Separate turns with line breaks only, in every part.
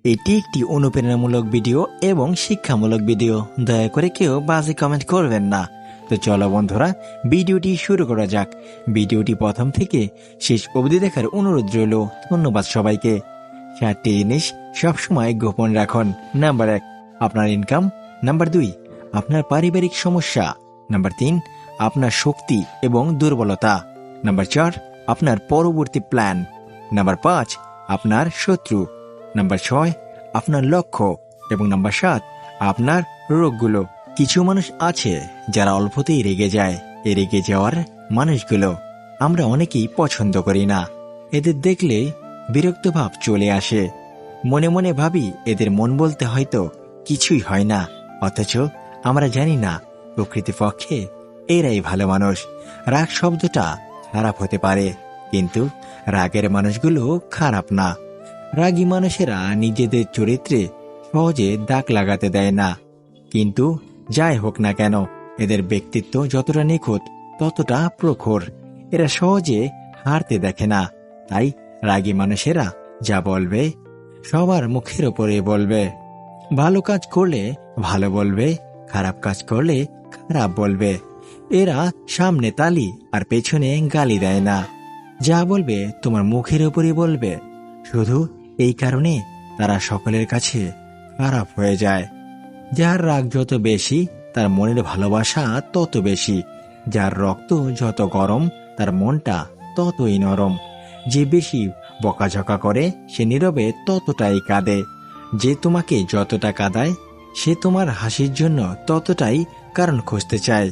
এটি একটি অনুপ্রেরণামূলক ভিডিও এবং শিক্ষামূলক ভিডিও। দয়া করে কেউ বাজে কমেন্ট করবেন না। তো চলো বন্ধুরা, ভিডিওটি শুরু করা যাক। ভিডিওটি প্রথম থেকে শেষ অবধি দেখার অনুরোধ রইল। ধন্যবাদ সবাইকে। 4টি জিনিস সবসময় গোপন রাখুন। নাম্বার 1, আপনার ইনকাম। নাম্বার 2, আপনার পারিবারিক সমস্যা। নাম্বার 3, আপনার শক্তি এবং দুর্বলতা। নাম্বার 4, আপনার পরবর্তী প্ল্যান। নাম্বার 5, আপনার শত্রু। নাম্বার 6, আপনার লক্ষ্য। এবং নাম্বার 7, আপনার রোগগুলো। কিছু মানুষ আছে যারা অল্পতেই রেগে যায়। এই রেগে যাওয়ার মানুষগুলো আমরা অনেকেই পছন্দ করি না। এদের দেখলে বিরক্ত ভাব চলে আসে। মনে মনে ভাবি এদের মন বলতে হয়তো কিছুই হয় না, অথচ আমরা জানি না প্রকৃতপক্ষে এরাই ভালো মানুষ। রাগ শব্দটা খারাপ হতে পারে, কিন্তু রাগের মানুষগুলো খারাপ না। রাগী মানুষেরা নিজেদের চরিত্রে সহজে দাগ লাগাতে দেয় না। কিন্তু যাই হোক না কেন, এদের ব্যক্তিত্ব যতটা নিখুঁত ততটা প্রখর। এরা সহজে হারতে দেখে না। তাই রাগী মানুষেরা যা বলবে সবার মুখের ওপরে বলবে। ভালো কাজ করলে ভালো বলবে, খারাপ কাজ করলে খারাপ বলবে। এরা সামনে তালি আর পেছনে গালি দেয় না। যা বলবে তোমার মুখের উপরে বলবে। শুধু এই কারণে তারা সকলের কাছে খারাপ হয়ে যায়। যার রাগ যত বেশি তার মনের ভালোবাসা তত বেশি। যার রক্ত যত গরম তার মনটা ততই নরম। যে বেশি বকাঝকা করে সে নীরবে ততটাই কাঁদে। যে তোমাকে যতটা কাঁদায় সে তোমার হাসির জন্য ততটাই কারণ খুঁজতে চায়।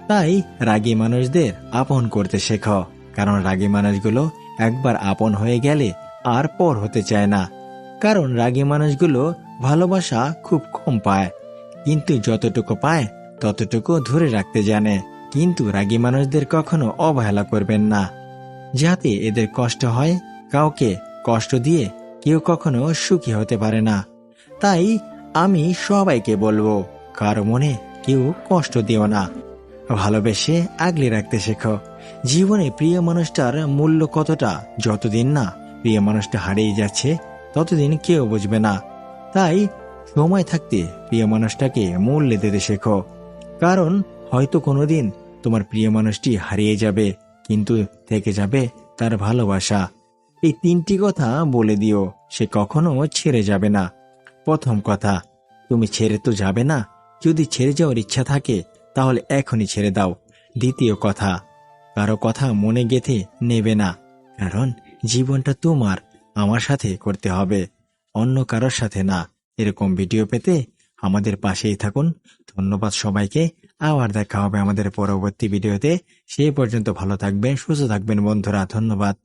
তাই রাগী মানুষদের আপন করতে শেখো, কারণ রাগী মানুষগুলো একবার আপন হয়ে গেলে আর পর হতে চায় না। কারণ রাগী মানুষগুলো ভালোবাসা খুব কম পায়, কিন্তু যতটুকু পায় ততটুকু ধরে রাখতে জানে। কিন্তু রাগী মানুষদের কখনো অবহেলা করবেন না, যাতে এদের কষ্ট হয়। কাউকে কষ্ট দিয়ে কেউ কখনো সুখী হতে পারে না। তাই আমি সবাইকে বলবো, কারো মনে কেউ কষ্ট দিও না। ভালোবেসে আগলে রাখতে শেখো। জীবনে প্রিয় মানুষটার মূল্য কতটা, যতদিন না প্রিয় মানুষটা হারিয়ে যাচ্ছে ততদিন কেউ বুঝবে না। তাই সময় থাকতে প্রিয় মানুষটাকে মূল্য দিতে শেখো, কারণ হয়তো কোনোদিন তোমার প্রিয় মানুষটি হারিয়ে যাবে, কিন্তু থেকে যাবে তার ভালোবাসা। এই 3টি কথা বলে দিও, সে কখনো ছেড়ে যাবে না। প্রথম কথা, তুমি ছেড়ে তো যাবে না। যদি ছেড়ে যাওয়ার ইচ্ছা থাকে তাহলে এখনই ছেড়ে দাও। দ্বিতীয় কথা, কারো কথা মনে গেঁথে নেবে না, কারণ জীবনটা তোমার আমার সাথে করতে হবে, অন্য কারোর সাথে না। এরকম ভিডিও পেতে আমাদের পাশেই থাকুন। ধন্যবাদ সবাইকে। আবার দেখা হবে আমাদের পরবর্তী ভিডিওতে। সেই পর্যন্ত ভালো থাকবেন, সুস্থ থাকবেন বন্ধুরা। ধন্যবাদ।